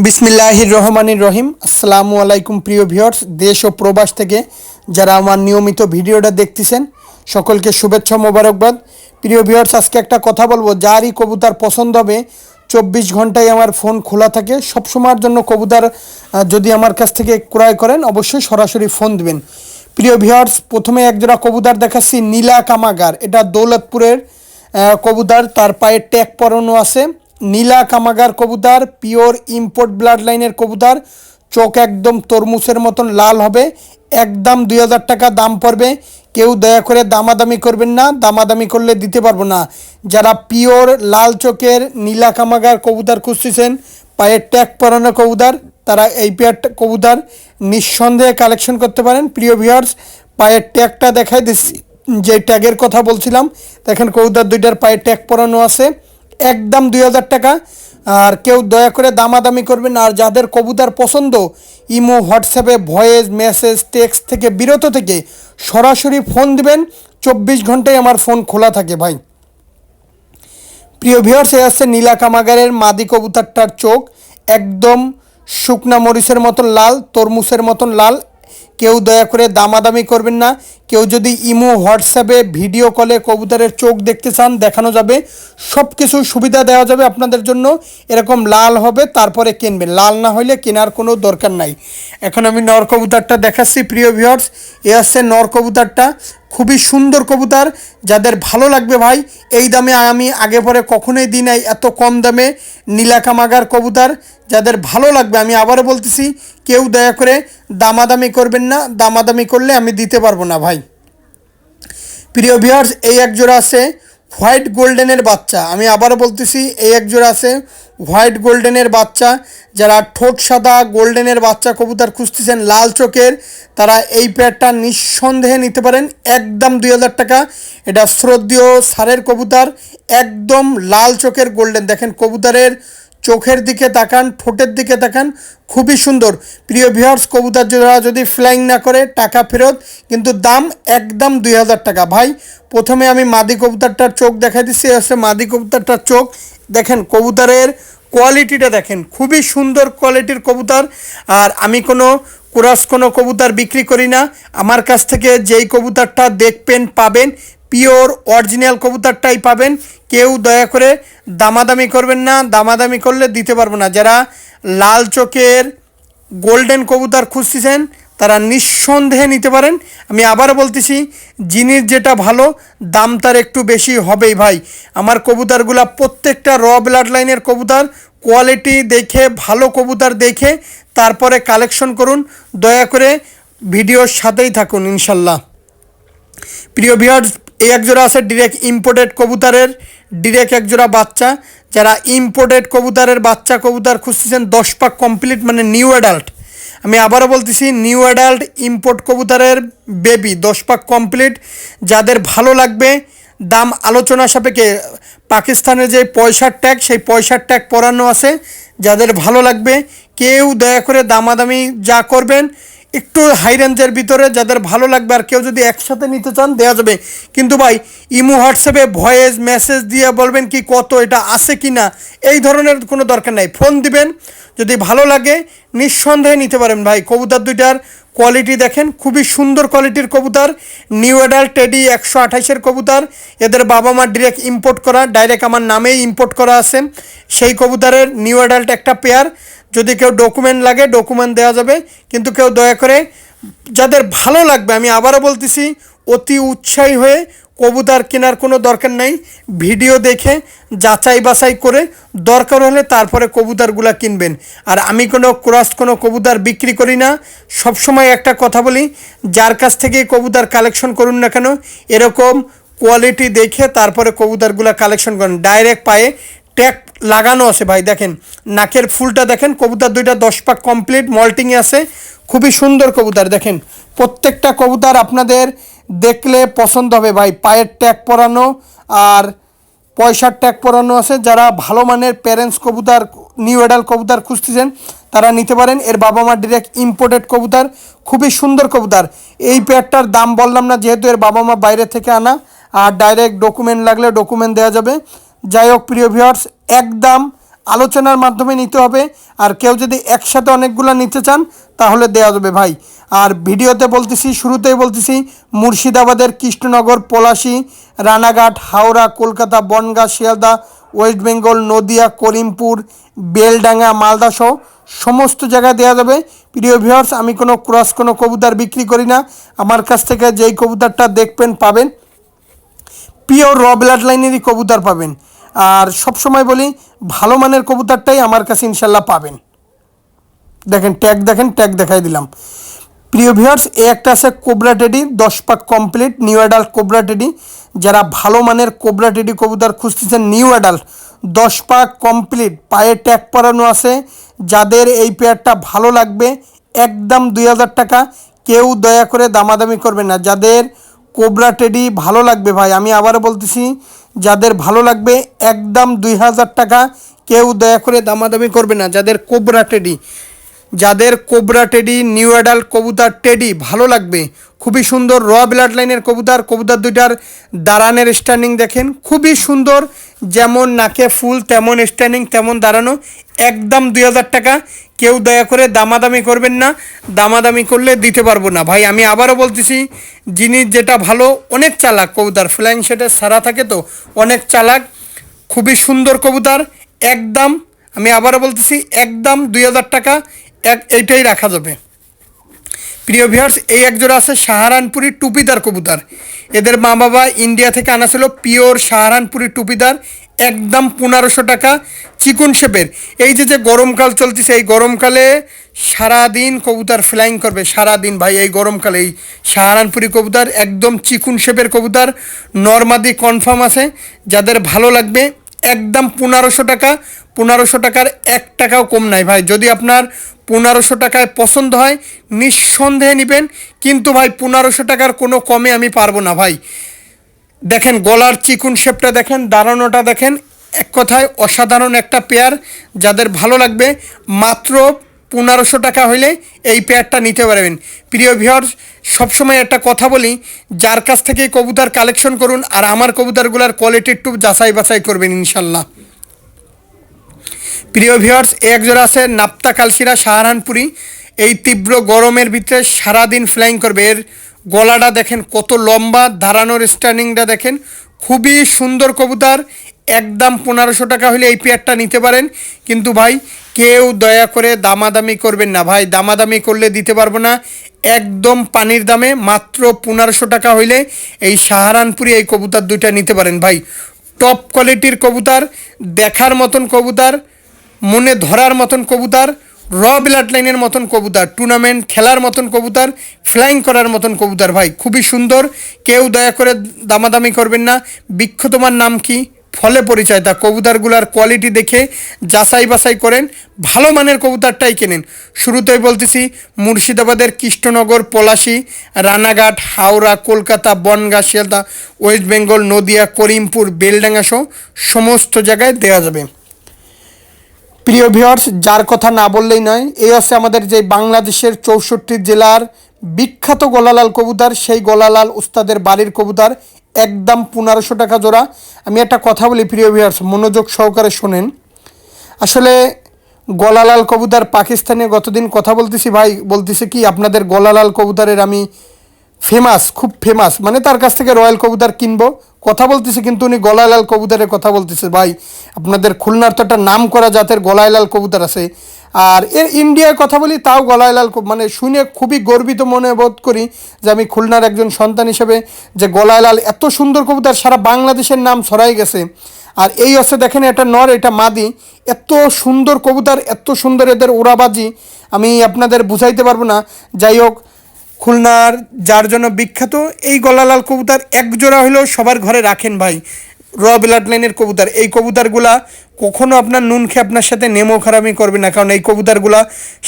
বিসমিল্লাহির রহমানির রহিম। আসসালামু আলাইকুম প্রিয় ভিউয়ার্স, দেশ ও প্রবাস থেকে যারা আমার নিয়মিত ভিডিওটা দেখতেছেন সকলকে শুভেচ্ছা মোবারকবাদ। প্রিয় ভিউয়ার্স, আজকে একটা কথা বলবো, যারই কবুতর পছন্দ হবে 24 ঘন্টায় আমার ফোন খোলা থাকে। সবসময়ের জন্য কবুতর যদি আমার কাছ থেকে ক্রয় করেন অবশ্যই সরাসরি ফোন দিবেন। প্রিয় ভিউয়ার্স, প্রথমে একজোড়া কবুতর দেখাচ্ছি, নীলা কামাগার। এটা দৌলতপুরের কবুতর, তার পায়ে ট্যাগ পরানো আছে। নীলা কামাগার কবুতর, পিওর ইম্পোর্ট ব্লাড লাইনের কবুতর। চোখ একদম তরমুজের মতন লাল হবে। একদম 2000 টাকা দাম পড়বে। কেউ দয়া করে দামাদামি করবেন না, দামাদামি করলে দিতে পারবো না। যারা পিওর লাল চোখের নীলা কামাগার কবুতর খুঁজতেছেন, পায়ের ট্যাগ পরানো কবুতর, তারা এই পেয়ার কবুতর নিঃসন্দেহে কালেকশন করতে পারেন। প্রিয় ভিউয়ার্স, পায়ের ট্যাগটা দেখাই দিচ্ছি, যে ট্যাগের কথা বলছিলাম। দেখেন কবুতর দুইটার পায়ে ট্যাগ পরানো আছে। একদম 2000 টাকা। আর কেউ দয়া করে দামাদামি করবেন না। আর যাদের কবুতর পছন্দ, ইমো, হোয়াটসঅ্যাপে ভয়েস মেসেজ টেক্সট থেকে বিরত থেকে সরাসরি ফোন দিবেন। 24 ঘন্টায় আমার ফোন খোলা থাকে ভাই। প্রিয় ভিউয়ার্স, এ আসছে নীলা কামাগারের মাদি কবুতরটার চোখ একদম শুকনা মরিচের মতন লাল, তরমুজের মতন লাল। কেউ দয়া করে দামাদামি করবেন না। কেউ যদি ইমো, হোয়াটসঅ্যাপে ভিডিও কলে কবুতরের চোখ দেখতে চান, দেখানো যাবে, সব কিছু সুবিধা দেওয়া যাবে আপনাদের জন্য। এরকম লাল হবে তারপরে কিনবেন, লাল না হলে কেনার কোনো দরকার নাই। এখন আমি নর কবুতরটা দেখাচ্ছি। প্রিয় ভিউয়ার্স, এ আসছে নর কবুতরটা, খুবই সুন্দর কবুতর। যাদের ভালো লাগবে ভাই, এই দামে আমি আগে পরে কখনোই দিই নাই, এত কম দামে নীলা কামাগার কবুতর। যাদের ভালো লাগবে, আমি আবারও বলতেছি, কেউ দয়া করে দামাদামি করবেন না, দামাদামি করলে আমি দিতে পারবো না ভাই। প্রিয় ভিউয়ার্স, এই এক জোড়া আছে হোয়াইট গোল্ডেনের বাচ্চা। আমি আবারও বলতেছি, এই এক জোড়া আছে হোয়াইট গোল্ডেনের বাচ্চা। যারা ঠোঁট সাদা গোল্ডেনের বাচ্চা কবুতর খুঁজতেছেন লাল চোখের, তারা এই পেয়ারটা নিঃসন্দেহে নিতে পারেন। একদম 2000 টাকা। এটা শ্রদ্ধেয় সারের কবুতর, একদম লাল চোখের গোল্ডেন। দেখেন কবুতরের চোখের দিকে তাকান, ঠোঁটের দিকে তাকান, খুবই সুন্দর। প্রিয় ভিউয়ার্স, কবুতর জোড়া যদি ফ্লাইং না করে টাকা ফেরত, কিন্তু দাম একদম 2000 টাকা ভাই। প্রথমে আমি মাদি কবুতরটার চোখ দেখাই দিচ্ছি। হচ্ছে মাদি কবুতরটার চোখ। দেখেন কবুতরের কোয়ালিটিটা দেখেন, খুবই সুন্দর কোয়ালিটির কবুতর। আর আমি কোনো কবুতর বিক্রি করি না। আমার কাছ থেকে যেই কবুতরটা দেখবেন পাবেন, পিওর অরিজিনাল কবুতরটাই পাবেন। কেউ দয়া করে দামাদামি করবেন না, দামাদামি করলে দিতে পারবো না। যারা লাল চোখের গোল্ডেন কবুতর খুঁজতেছেন তারা নিঃসন্দেহে নিতে পারেন। আমি আবার বলতেছি, জিনিস যেটা ভালো দাম তার একটু বেশি হবেই ভাই। আমার কবুতরগুলা প্রত্যেকটা র ব্লাড লাইনের কবুতর। কোয়ালিটি দেখে, ভালো কবুতর দেখে তারপরে কালেকশন করুন। দয়া করে ভিডিওর সাথেই থাকুন ইনশাল্লাহ। প্রিয় ভিউয়ার্স, এই একজোড়া আছে ডিরেক্ট ইম্পোর্টেড কবুতরের, ডিরেক্ট একজোড়া বাচ্চা। যারা ইম্পোর্টেড কবুতরের বাচ্চা কবুতর খুঁজতেছেন 10 পাক কমপ্লিট, মানে নিউ অ্যাডাল্ট। আমি আবারও বলতেছি, নিউ অ্যাডাল্ট ইম্পোর্ট কবুতরের বেবি 10 পাক কমপ্লিট। যাদের ভালো লাগবে, দাম আলোচনা সাপেক্ষে। পাকিস্তানের যে পয়সার ট্যাগ, সেই পয়সার ট্যাগ পরানো আছে। যাদের ভালো লাগবে, কেউ দয়া করে দামাদামি যা করবেন একটু হাই রেঞ্জের ভিতরে, যাদের ভালো লাগবে। আর কেউ যদি একসাথে নিতে চান দেওয়া যাবে, কিন্তু ভাই ইমো, হোয়াটসঅ্যাপে ভয়েস মেসেজ দিয়ে বলবেন কি কত, এটা আছে কি না, এই ধরনের কোনো দরকার নাই। ফোন দিবেন, যদি ভালো লাগে নিঃসন্দেহে নিতে পারেন ভাই। কবুতর দুইটার কোয়ালিটি দেখেন, খুবই সুন্দর কোয়ালিটির কবুতর। নিউ অ্যাডাল্ট টেডি 128-এর কবুতর। এদের বাবা মা ডিরেক্ট ইম্পোর্ট করা, ডাইরেক্ট আমার নামেই ইম্পোর্ট করা আছে। সেই কবুতরের নিউ অ্যাডাল্ট একটা পেয়ার। যদি কেউ ডকুমেন্ট লাগে ডকুমেন্ট দেওয়া যাবে, কিন্তু কেউ দয়া করে, যাদের ভালো লাগবে, আমি আবারও বলতেছি, অতি উৎসাহী হয়ে কবুতর কেনার কোনো দরকার নাই। ভিডিও দেখে যাচাই বাছাই করে দরকার হলে তারপরে কবুতরগুলো কিনবেন। আর আমি কোনো কবুতর বিক্রি করি না। সবসময় একটা কথা বলি, যার কাছ থেকে কবুতর কালেকশন করুন না কেন, এরকম কোয়ালিটি দেখে তারপরে কবুতরগুলো কালেকশন করুন। ডাইরেক্ট পায়ে ট্যাগ লাগানো আছে ভাই। দেখেন নাকের ফুলটা দেখেন। কবুতর দুইটা 10 পাক কমপ্লিট, মল্টিংয়ে আছে। খুবই সুন্দর কবুতর। দেখেন প্রত্যেকটা কবুতর আপনাদের দেখলে পছন্দ হবে ভাই। পায়ের ট্যাগ পরানো আর পয়সার ট্যাগ পরানো আছে। যারা ভালো মানের প্যারেন্টস কবুতর, নিউ অ্যাডাল কবুতর খুঁজতেছেন তারা নিতে পারেন। এর বাবা মা ডিরেক্ট ইম্পোর্টেড কবুতর, খুবই সুন্দর কবুতর। এই পেয়ারটার দাম বললাম না, যেহেতু এর বাবা মা বাইরে থেকে আনা। আর ডাইরেক্ট ডকুমেন্ট লাগলে ডকুমেন্ট দেওয়া যাবে। যাই হোক প্রিয় ভিউয়ার্স, একদম আলোচনার মাধ্যমে নিতে হবে। আর কেউ যদি একসাথে অনেকগুলো নিতে চান তাহলে দেওয়া যাবে ভাই। আর ভিডিওতে বলতেছি, শুরুতেই বলতেছি, মুর্শিদাবাদের কৃষ্ণনগর, পলাশী, রানাঘাট, হাওড়া, কলকাতা, বনগাঁ, শিয়ালদা, ওয়েস্ট বেঙ্গল, নদিয়া, করিমপুর, বেলডাঙ্গা, মালদা সহ সমস্ত জায়গায় দেওয়া যাবে। প্রিয় ভিউয়ার্স, আমি কোনো ক্রস কোনো কবুতর বিক্রি করি না। আমার কাছ থেকে যেই কবুতরটা দেখবেন পাবেন পিওর র ব্লাড লাইনেরই কবুতর পাবেন। আর সবসময় বলি ভালো মানের কবুতরটাই আমার কাছে ইনশাল্লাহ পাবেন। দেখেন ট্যাগ, দেখেন ট্যাগ দেখাই দিলাম। প্রিয় ভিউয়ার্স, এ একটা আছে কোবরা টেডি, 10 পাক complete new adult cobra teddy. যারা ভালো মানের কোবরা টেডি কবুতর খুঁজতেছেন নিউ অ্যাডাল্ট 10 পাক কমপ্লিট, পায়ে ট্যাগ পরানো আছে, যাদের এই পেয়ারটা ভালো লাগবে একদম 2000 টাকা। কেউ দয়া করে দামাদামি করবেন না। যাদের কোবরা টেডি ভালো লাগবে ভাই, আমি আবারও বলতেছি, যাদের ভালো লাগবে একদম 2000 টাকা। কেউ দয়া করে দামাদামি করবে না। যাদের কোবরা টেডি, যাদের কোবরা টেডি নিউ অ্যাডাল্ট কবুতর টেডি ভালো লাগবে, খুবই সুন্দর র ব্লাড লাইনের কবুতর। কবুতর দুইটার দাঁড়ানের স্ট্যান্ডিং দেখেন, খুবই সুন্দর, যেমন নাকে ফুল তেমন স্ট্যান্ডিং তেমন দাঁড়ানো, একদম 2000 টাকা। কেউ দয়া করে দামাদামি করবেন না, দামাদামি করলে দিতে পারবো না ভাই। আমি আবারও বলতেছি, জিনিস যেটা ভালো, অনেক চালাক কবুতর, ফ্লাইং শেডের সারা থাকে তো, অনেক চালাক, খুবই সুন্দর কবুতর। একদম, আমি আবারও বলতেছি, একদম 2000 টাকা এইটাই রাখা যাবে। প্রিয় ভিউয়ার্স, এই একজোড়া আছে সাহারানপুরি টুপিদার কবুতর। এদের মা বাবা ইন্ডিয়া থেকে আনা ছিল পিওর সাহারানপুরি টুপিদার, একদম 1500 টাকা, চিকুন শেপের। এই যে গরমকাল চলতেছে, এই গরমকালে সারাদিন কবুতর ফ্লাইং করবে, সারাদিন ভাই। এই গরমকালে এই সাহারানপুরি কবুতর একদম চিকুন শেপের কবুতর, নর্মাদি কনফার্ম আছে। যাদের ভালো লাগবে একদম 1500 টাকা, 1500 টাকার 1 টাকাও কম নাই ভাই। যদি আপনার 1500 টাকায় পছন্দ হয় নিঃসন্দেহে নেবেন, কিন্তু ভাই 1500 টাকার কোনো কমে আমি পারবো না ভাই। দেখেন গলার চিকুন শেপটা দেখেন, দাঁড়ানোটা দেখেন, এক কথায় অসাধারণ একটা পেয়ার। যাদের ভালো লাগবে মাত্র 1500 টাকা হইলে এই পেয়ারটা নিতে পারবেন। প্রিয় ভিউয়ার্স, সবসময় একটা কথা বলি, যার কাছ থেকে কবুতর কালেকশন করুন আর আমার কবুতরগুলোর কোয়ালিটি একটু যাচাই বাছাই করবেন ইনশাল্লাহ। প্রিয় ভিউয়ার্স, এক জোড়া আছে নাপ্তা কালশিরা সাহারানপুরি। এই তীব্র গরমের ভিতরে সারাদিন ফ্লাইং করবে। এর গলাটা দেখেন কত লম্বা, দাঁড়ানোর স্ট্যান্ডিংটা দেখেন, খুবই সুন্দর কবুতর। একদম 1500 টাকা হলে এই পেয়ারটা নিতে পারেন। কিন্তু ভাই কেউ দয়া করে দামাদামি করবেন না ভাই, দামাদামি করলে দিতে পারবো না। একদম পানির দামে মাত্র 1500 টাকা হইলে এই সাহারানপুরি এই কবুতর দুইটা নিতে পারেন ভাই। টপ কোয়ালিটির কবুতর, দেখার মতন কবুতর, মনে ধরার মতন কবুতর, র ব্লাড লাইনের মতন কবুতর, টুর্নামেন্ট খেলার মতন কবুতর, ফ্লাইং করার মতন কবুতর ভাই, খুবই সুন্দর। কেউ দয়া করে দামাদামি করবেন না। বৃক্ষ তোমার নাম কি, ফলে পরিচয়, তা কবুতরগুলার কোয়ালিটি দেখে যাচাই বাছাই করেন, ভালো মানের কবুতরটাই কেনেন। শুরুতেই বলতেছি, মুর্শিদাবাদের কৃষ্ণনগর, পলাশী, রানাঘাট, হাওড়া, কলকাতা, বনগাঁ, শিয়ালদা, ওয়েস্ট বেঙ্গল, নদিয়া, করিমপুর, বেলডাঙ্গা সহ সমস্ত জায়গায় দেওয়া যাবে। প্রিয় ভিউয়ার্স, যার কথা না বললেই নয়, এই হচ্ছে আমাদের যে বাংলাদেশের 64 জেলার বিখ্যাত গলালাল কবুতর, সেই গলালাল উস্তাদের বাড়ির কবুতর, একদম 1500 টাকা জোড়া। আমি একটা কথা বলি প্রিয় ভিউয়ার্স, মনোযোগ সহকারে শোনেন। আসলে গলালাল কবুতর পাকিস্তানে গতদিন কথা বলতেছি ভাই, বলতেছে কি আপনাদের গলালাল কবুতরের আমি ফেমাস, খুব ফেমাস, মানে তার কাছ থেকে রয়্যাল কবুতর কিনবো কথা বলতেছে, কিন্তু উনি গলালাল কবুতরের কথা বলতেছে। ভাই আপনাদের খুলনার তো একটা নাম করা জাতের গলায়লাল কবুতর আছে, আর এর ইন্ডিয়ায় কথা বলি তাও গলায়লাল, মানে শুনে খুবই গর্বিত মনে বোধ করি যে আমি খুলনার একজন সন্তান হিসেবে, যে গলায়লাল এত সুন্দর কবুতর সারা বাংলাদেশের নাম ছড়াই গেছে। আর এই হচ্ছে দেখেন, এটা নর, এটা মাদি, এত সুন্দর কবুতর, এত সুন্দর এদের ওড়াবাজি, আমি আপনাদের বুঝাইতে পারবো না। যাই হোক, খুলনার যার জন্য বিখ্যাত এই গলালাল কবুতর এক জোড়া হলেও সবার ঘরে রাখেন ভাই। র ব্লাড লাইনের কবুতর, এই কবুতরগুলা কখনো আপনার নুন খেয়ে আপনার সাথে নেমো খারামি করবে না, কারণ এই কবুতরগুলা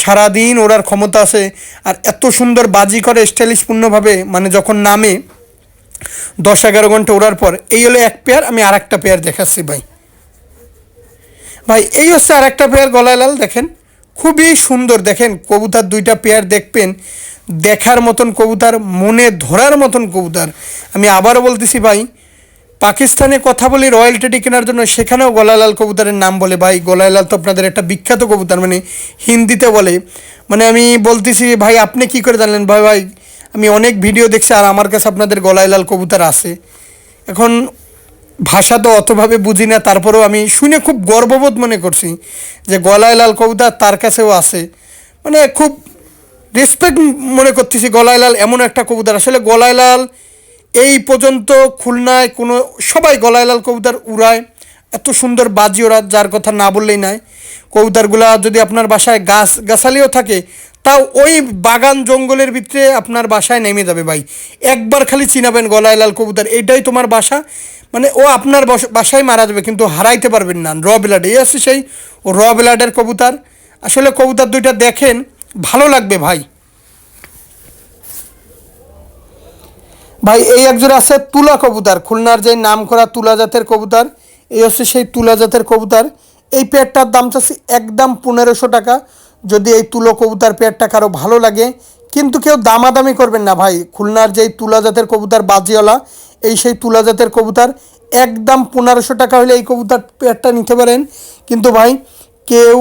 সারাদিন ওড়ার ক্ষমতা আছে, আর এত সুন্দর বাজি করে স্টাইলিশপূর্ণভাবে, মানে যখন নামে 10-11 ঘন্টা ওড়ার পর। এই হলো এক পেয়ার, আমি আর একটা পেয়ার দেখাচ্ছি ভাই। ভাই এই হচ্ছে আর একটা পেয়ার গলায়লাল, দেখেন খুবই সুন্দর। দেখেন কবুতর দুইটা পেয়ার দেখবেন, দেখার মতন কবুতর, মনে ধরার মতন কবুতর। আমি আবারও বলতেছি ভাই, পাকিস্তানে কথা বলি রয়্যাল টেডি কেনার জন্য, সেখানেও গলায়লাল কবুতরের নাম বলে ভাই। গলায়লাল তো আপনাদের একটা বিখ্যাত কবুতর, মানে হিন্দিতে বলে। মানে আমি বলতেছি ভাই আপনি কি করে জানলেন? ভাই ভাই আমি অনেক ভিডিও দেখছি আর আমার কাছে আপনাদের গলায়লাল কবুতর আছে। এখন ভাষা তো অতভাবে বুঝি না, তারপরেও আমি শুনে খুব গর্ববোধ মনে করছি যে গলায়লাল কবুতর তার কাছেও আছে। মানে খুব রেসপেক্ট মনে করতেছি, গলায়লাল এমন একটা কবুতর। আসলে গলায়লাল এই পর্যন্ত খুলনায় কোনো সবাই গলায়লাল কবুতর উড়ায়, এত সুন্দর বাজি ওরা, যার কথা না বললেই নয়। কবুতরগুলা যদি আপনার বাসায় গাছালিও থাকে, তাও ওই বাগান জঙ্গলের ভিতরে আপনার বাসায় নেমে যাবে ভাই। একবার খালি চিনাবেন গলায়লাল কবুতর এইটাই তোমার বাসা, মানে ও আপনার বাসায় মারা যাবে কিন্তু হারাইতে পারবেন না। র ব্লাড এই আছে সেই র ব্লাডের কবুতর। আসলে কবুতর দুইটা দেখেন, ভালো লাগবে ভাই। ভাই এই একজোড়া আছে তুলা কবুতর, খুলনার যে নাম করা তুলা জাতের কবুতর। এই হচ্ছে সেই তুলা জাতের কবুতর। এই পেয়ারটার দাম চাচ্ছি একদম 1500 টাকা। যদি এই তুলো কবুতর পেয়ারটা কারো ভালো লাগে, কিন্তু কেউ দামাদামি করবেন না ভাই। খুলনার যেই তুলা জাতের কবুতর বাজিওয়ালা, এই সেই তুলা জাতের কবুতর একদম 1500 টাকা হলে এই কবুতর পেয়ারটা নিতে পারেন। কিন্তু ভাই কেউ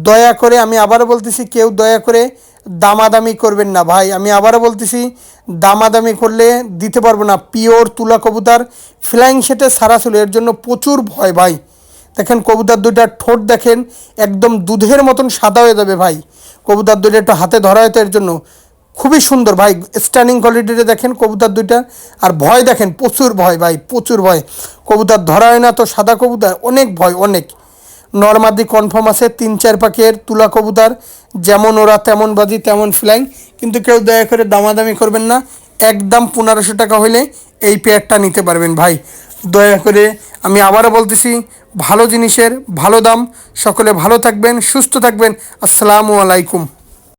দয়া করে, আমি আবারও বলতেছি, কেউ দয়া করে দামাদামি করবেন না ভাই। আমি আবারও বলতেছি, দামাদামি করলে দিতে পারবো না। পিওর তুলা কবুতর, ফ্লাইং সেটে সারা ছিল, এর জন্য প্রচুর ভয় ভাই। দেখেন কবুতর দুইটার ঠোঁট দেখেন, একদম দুধের মতন সাদা হয়ে যাবে ভাই। কবুতর দুইটা একটু হাতে ধরা হয়তো, এর জন্য খুবই সুন্দর ভাই। স্ট্যান্ডিং কোয়ালিটিতে দেখেন কবুতর দুইটা, আর ভয় দেখেন, প্রচুর ভয় ভাই, প্রচুর ভয়। কবুতর ধরা হয় না তো সাদা কবুতর, অনেক ভয় অনেক। নর্মাদি কনফার্ম আছে 3-4 পাখের তুলা কবুতর, যেমন ওরা তেমন বাজি তেমন ফ্লাইং। কিন্তু কেউ দয়া করে দামাদামি করবেন না, একদম 1500 টাকা হলে এই পেয়ারটা নিতে পারবেন ভাই। দয়া করে আমি আবারও বলতেছি, ভালো জিনিসের ভালো দাম। সকলে ভালো থাকবেন, সুস্থ থাকবেন। আসসালামু আলাইকুম।